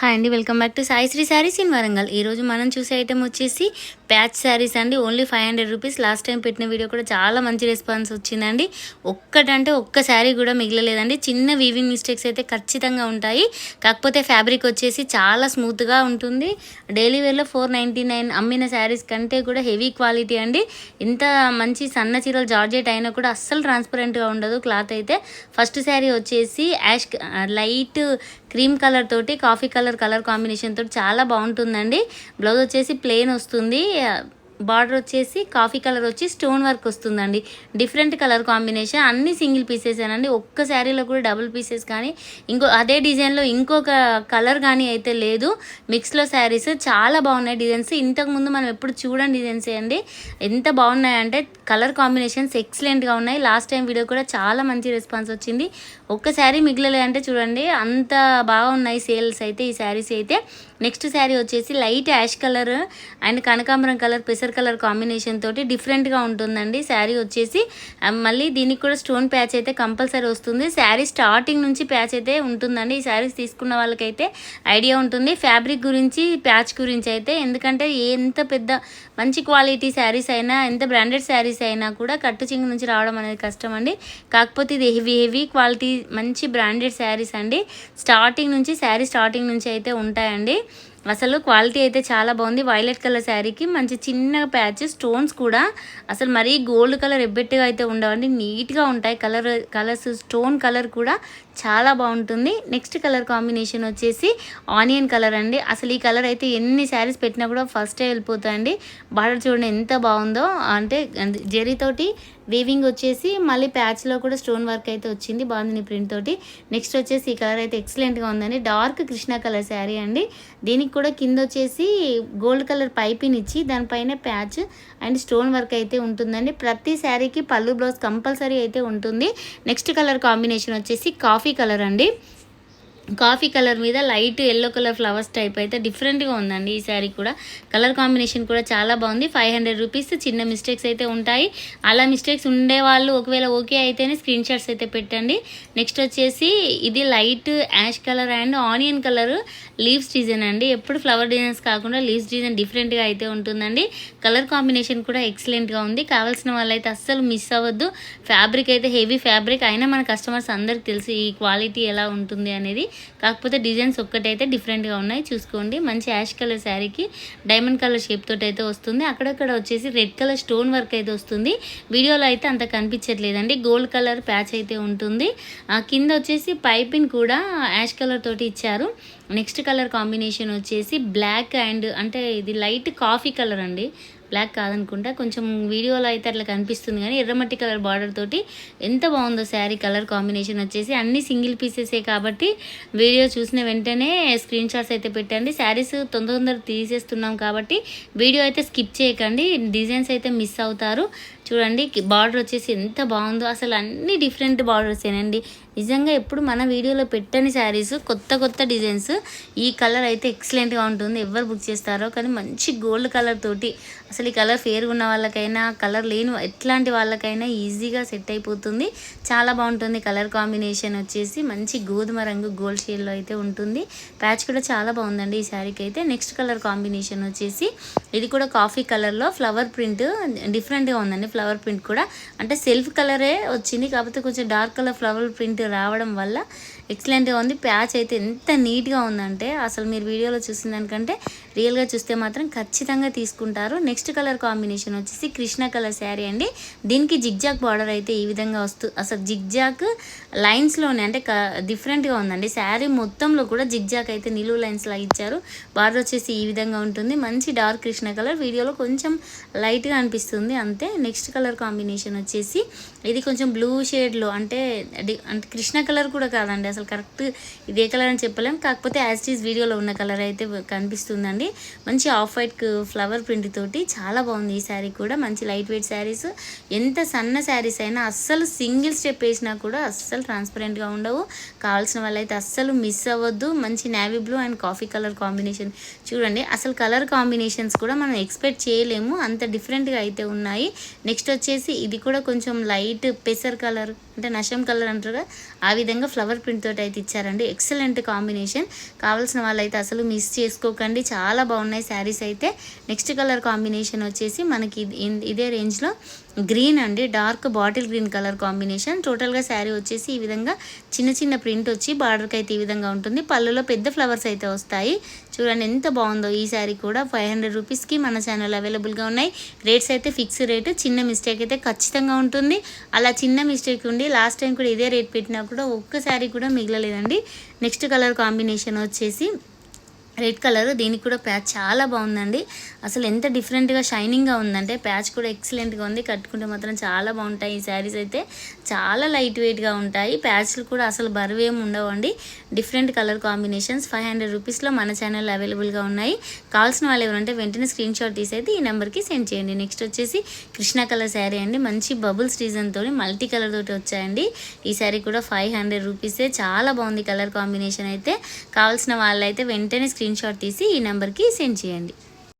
Hi అండి, welcome back to Sai Shri Saris in Warangal. ఈరోజు మనం చూసే ఐటమ్ వచ్చేసి ప్యాచ్ శారీస్ అండి. Only 500 rupees. లాస్ట్ టైం పెట్టిన వీడియో కూడా చాలా మంచి రెస్పాన్స్ వచ్చిందండి. ఒక్క శారీ కూడా మిగలలేదండి. చిన్న వీవింగ్ మిస్టేక్స్ అయితే ఖచ్చితంగా ఉంటాయి. కాకపోతే ఫ్యాబ్రిక్ వచ్చేసి చాలా స్మూత్గా ఉంటుంది. డైలీ వేర్లో 499 అమ్మిన శారీస్ కంటే కూడా హెవీ క్వాలిటీ అండి. ఇంత మంచి సన్న చీరలు జార్జెట్ అయినా కూడా అస్సలు ట్రాన్స్పరెంట్గా ఉండదు క్లాత్ అయితే. ఫస్ట్ శారీ వచ్చేసి లైట్ క్రీమ్ కలర్ తోటి కాఫీ కలర్ కాంబినేషన్ తోటి చాలా బాగుంటుందండి. బ్లౌజ్ వచ్చేసి ప్లెయిన్ వస్తుంది. బార్డర్ వచ్చేసి కాఫీ కలర్ వచ్చి స్టోన్ వర్క్ వస్తుందండి. Different colour combination. అన్ని సింగిల్ పీసెసేనండి. ఒక్క శారీలో కూడా డబుల్ పీసెస్ కానీ అదే డిజైన్లో ఇంకొక కలర్ కానీ అయితే లేదు. మిక్స్లో శారీస్ చాలా బాగున్నాయి. డిజైన్స్ ఇంతకుముందు మనం ఎప్పుడు చూడండి డిజైన్స్ అండి. ఎంత బాగున్నాయంటే కలర్ కాంబినేషన్స్ ఎక్సలెంట్గా ఉన్నాయి. లాస్ట్ టైం వీడియో కూడా చాలా మంచి రెస్పాన్స్ వచ్చింది. ఒక్క శారీ మిగిలలే అంటే చూడండి అంత బాగున్నాయి సేల్స్ అయితే ఈ శారీస్ అయితే. నెక్స్ట్ శారీ వచ్చేసి లైట్ యాష్ కలర్ అండ్ కనకాంబరం కలర్ పెసర్ కలర్ కాంబినేషన్ తోటి డిఫరెంట్గా ఉంటుందండి శారీ వచ్చేసి. మళ్ళీ దీనికి కూడా స్టోన్ ప్యాచ్ అయితే కంపల్సరీ వస్తుంది. శారీ స్టార్టింగ్ నుంచి ప్యాచ్ అయితే ఉంటుందండి. ఈ శారీస్ తీసుకున్న వాళ్ళకైతే ఐడియా ఉంటుంది ఫ్యాబ్రిక్ గురించి, ప్యాచ్ గురించి అయితే. ఎందుకంటే ఎంత పెద్ద మంచి క్వాలిటీ శారీస్ అయినా, ఎంత బ్రాండెడ్ శారీస్ అయినా కూడా కట్టు చింగు నుంచి రావడం అనేది కష్టం అండి. కాకపోతే ఇది హెవీ క్వాలిటీ మంచి బ్రాండెడ్ శారీస్ అండి. స్టార్టింగ్ నుంచి అయితే ఉంటాయండి. అసలు క్వాలిటీ అయితే చాలా బాగుంది. వైలెట్ కలర్ శారీకి మంచి చిన్న ప్యాచ్ స్టోన్స్ కూడా అసలు మరీ గోల్డ్ కలర్ ఎబ్బెట్టుగా అయితే ఉండవండి. నీట్గా ఉంటాయి కలర్స్. స్టోన్ కలర్ కూడా చాలా బాగుంటుంది. నెక్స్ట్ కలర్ కాంబినేషన్ వచ్చేసి ఆనియన్ కలర్ అండి. అసలు ఈ కలర్ అయితే ఎన్ని శారీస్ పెట్టినా కూడా ఫస్టే వెళ్ళిపోతాయండి. బార్డర్ చూడండి ఎంత బాగుందో. అంటే జరీతోటి వీవింగ్ వచ్చేసి మళ్ళీ ప్యాచ్లో కూడా స్టోన్ వర్క్ అయితే వచ్చింది బాగుంది ప్రింట్ తోటి. నెక్స్ట్ వచ్చేసి ఈ కలర్ అయితే ఎక్సలెంట్గా ఉందండి. డార్క్ కృష్ణ కలర్ శారీ అండి. దీనికి కూడా కింద వచ్చేసి గోల్డ్ కలర్ పైపింగ్ ఇచ్చి దానిపైన ప్యాచ్ అండ్ స్టోన్ వర్క్ అయితే ఉంటుందండి. ప్రతి శారీకి పళ్ళు బ్లౌజ్ కంపల్సరీ అయితే ఉంటుంది. నెక్స్ట్ కలర్ కాంబినేషన్ వచ్చేసి కాఫీ కలర్ అండి. కాఫీ కలర్ మీద light yellow colour flowers type అయితే డిఫరెంట్గా ఉందండి ఈ శారీ కూడా. కలర్ కాంబినేషన్ కూడా చాలా బాగుంది. 500 రూపీస్. చిన్న మిస్టేక్స్ అయితే ఉంటాయి. అలా మిస్టేక్స్ ఉండేవాళ్ళు ఒకవేళ ఓకే అయితేనే స్క్రీన్ షాట్స్ అయితే పెట్టండి. నెక్స్ట్ వచ్చేసి ఇది light ash colour and onion colour leaves design అండి. ఎప్పుడు ఫ్లవర్ డిజైన్స్ కాకుండా లీవ్స్ డిజైన్ డిఫరెంట్గా అయితే ఉంటుందండి. కలర్ కాంబినేషన్ కూడా ఎక్సలెంట్గా ఉంది. కావాల్సిన వాళ్ళైతే అస్సలు మిస్ అవ్వద్దు. ఫ్యాబ్రిక్ అయితే హెవీ ఫ్యాబ్రిక్ అయినా మన కస్టమర్స్ అందరికి తెలుసు ఈ క్వాలిటీ ఎలా ఉంటుంది అనేది. కాకపోతే డిజైన్స్ ఒక్కటైతే డిఫరెంట్గా ఉన్నాయి. చూసుకోండి. మంచి యాష్ కలర్ శారీకి డైమండ్ కలర్ షేప్ తోటి అయితే వస్తుంది. అక్కడక్కడ వచ్చేసి రెడ్ కలర్ స్టోన్ వర్క్ అయితే వస్తుంది. వీడియోలో అయితే అంత కనిపించట్లేదండి. గోల్డ్ కలర్ ప్యాచ్ అయితే ఉంటుంది. కింద వచ్చేసి పైపింగ్ కూడా యాష్ కలర్ తోటి ఇచ్చారు. నెక్స్ట్ కలర్ కాంబినేషన్ వచ్చేసి బ్లాక్ అండ్ అంటే ఇది లైట్ కాఫీ కలర్ అండి. బ్లాక్ కాదనుకుంటా, కొంచెం వీడియోలో అయితే అట్లా కనిపిస్తుంది కానీ ఎర్రమట్టి కలర్ బార్డర్ తోటి ఎంత బాగుందో శారీ కలర్ కాంబినేషన్ వచ్చేసి. అన్ని సింగిల్ పీసెసే కాబట్టి వీడియో చూసిన వెంటనే స్క్రీన్ షాట్స్ అయితే పెట్టండి. శారీస్ తొందర తీసేస్తున్నాం కాబట్టి వీడియో అయితే స్కిప్ చేయకండి. డిజైన్స్ అయితే మిస్ అవుతారు. చూడండి బార్డర్ వచ్చేసి ఎంత బాగుందో. అసలు అన్ని డిఫరెంట్ బార్డర్సేనండి. నిజంగా ఎప్పుడు మన వీడియోలో పెట్టని శారీస్, కొత్త డిజైన్స్. ఈ కలర్ అయితే ఎక్సలెంట్గా ఉంటుంది. ఎవరు బుక్ చేస్తారో కానీ మంచి గోల్డ్ కలర్ తోటి. అసలు ఈ కలర్ ఫేర్గా ఉన్న వాళ్ళకైనా, కలర్ లేని ఎట్లాంటి వాళ్ళకైనా ఈజీగా సెట్ అయిపోతుంది. చాలా బాగుంటుంది. కలర్ కాంబినేషన్ వచ్చేసి మంచి గోధుమ రంగు గోల్డ్ షేడ్లో అయితే ఉంటుంది. ప్యాచ్ కూడా చాలా బాగుందండి ఈ శారీకి అయితే. నెక్స్ట్ కలర్ కాంబినేషన్ వచ్చేసి ఇది కూడా కాఫీ కలర్లో ఫ్లవర్ ప్రింట్ డిఫరెంట్గా ఉందండి. ఫ్లవర్ ప్రింట్ కూడా అంటే సెల్ఫ్ కలరే వచ్చింది. కాకపోతే కొంచెం డార్క్ కలర్ ఫ్లవర్ ప్రింట్ రావడం వల్ల ఎక్సలెంట్గా ఉంది. ప్యాచ్ అయితే ఎంత నీట్గా ఉందంటే అసలు మీరు వీడియోలో చూసిన దానికంటే రియల్గా చూస్తే మాత్రం ఖచ్చితంగా తీసుకుంటారు. నెక్స్ట్ కలర్ కాంబినేషన్ వచ్చేసి కృష్ణ కలర్ శారీ అండి. దీనికి జిగ్జాక్ బార్డర్ అయితే ఈ విధంగా అసలు జిగ్జాక్ లైన్స్లోనే అంటే డిఫరెంట్గా ఉందండి. శారీ మొత్తంలో కూడా జిగ్జాక్ అయితే నిలువు లైన్స్ లాగా ఇచ్చారు. బార్డర్ వచ్చేసి ఈ విధంగా ఉంటుంది. మంచి డార్క్ కృష్ణ కలర్. వీడియోలో కొంచెం లైట్గా అనిపిస్తుంది అంతే. నెక్స్ట్ కలర్ కాంబినేషన్ వచ్చేసి ఇది కొంచెం బ్లూ షేడ్లో అంటే కృష్ణ కలర్ కూడా కాదండి. అసలు కరెక్ట్ ఇదే కలర్ అని చెప్పలేం. కాకపోతే యాజ్ ఈజ్ వీడియోలో ఉన్న కలర్ అయితే కనిపిస్తుందండి. మంచి ఆఫ్ వైట్ ఫ్లవర్ ప్రింట్ తోటి చాలా బాగుంది ఈ శారీ కూడా. మంచి లైట్ వెయిట్ శారీస్. ఎంత సన్న శారీస్ అయినా అస్సలు సింగిల్ స్టెప్ వేసినా కూడా అస్సలు ట్రాన్స్పరెంట్గా ఉండవు. కావాల్సిన వాళ్ళైతే అస్సలు మిస్ అవ్వద్దు. మంచి navy blue and coffee colour combination చూడండి. అసలు కలర్ కాంబినేషన్స్ కూడా మనం ఎక్స్పెక్ట్ చేయలేము, అంత డిఫరెంట్గా అయితే ఉన్నాయి. నెక్స్ట్ వచ్చేసి ఇది కూడా కొంచెం లైట్ పెసర్ కలర్ అంటే నషం కలర్ అంటారు కదా, ఆ విధంగా ఫ్లవర్ ప్రింట్ తోటి అయితే ఇచ్చారండి. Excellent combination. కావాల్సిన వాళ్ళైతే అసలు మిస్ చేసుకోకండి, చాలా బాగున్నాయి శారీస్ అయితే. నెక్స్ట్ కలర్ కాంబినేషన్ వచ్చేసి మనకి ఇదే రేంజ్లో గ్రీన్ అండి, dark bottle green colour combination. టోటల్గా శారీ వచ్చేసి ఈ విధంగా చిన్న చిన్న ప్రింట్ వచ్చి బార్డర్కి అయితే ఈ విధంగా ఉంటుంది. పళ్ళులో పెద్ద ఫ్లవర్స్ అయితే వస్తాయి. చూడండి ఎంత బాగుందో. ఈ శారీ కూడా 500 రూపీస్కి మన ఛానల్ అవైలబుల్గా ఉన్నాయి. రేట్స్ అయితే ఫిక్స్ రేటు, చిన్న మిస్టేక్ అయితే ఖచ్చితంగా ఉంటుంది. అలా చిన్న మిస్టేక్ ఉండి లాస్ట్ టైం కూడా ఇదే రేట్ పెట్టినా కూడా ఒక్క శారీ కూడా మిగలలేదండి. నెక్స్ట్ కలర్ కాంబినేషన్ వచ్చేసి రెడ్ కలర్. దీనికి కూడా ప్యాచ్ చాలా బాగుందండి. అసలు ఎంత డిఫరెంట్గా షైనింగ్గా ఉందంటే ప్యాచ్ కూడా ఎక్సలెంట్గా ఉంది. కట్టుకుంటే మాత్రం చాలా బాగుంటాయి. ఈ శారీస్ అయితే చాలా లైట్ వెయిట్గా ఉంటాయి. ప్యాచ్లు కూడా అసలు బరువేం ఉండవండి. డిఫరెంట్ కలర్ కాంబినేషన్స్ 500 రూపీస్లో మన ఛానల్ అవైలబుల్గా ఉన్నాయి. కావాల్సిన వాళ్ళు ఎవరంటే వెంటనే స్క్రీన్ షాట్ తీసి అయితే ఈ నెంబర్కి సెండ్ చేయండి. నెక్స్ట్ వచ్చేసి కృష్ణ కలర్ శారీ అండి. మంచి బబుల్స్ డిజైన్తో మల్టీ కలర్ తోటి వచ్చాయండి. ఈ శారీ కూడా 500 రూపీసే. చాలా బాగుంది కలర్ కాంబినేషన్ అయితే. కావాల్సిన వాళ్ళైతే వెంటనే స్క్రీన్ షాట్ తీసి ఈ నెంబర్కి సెండ్ చేయండి.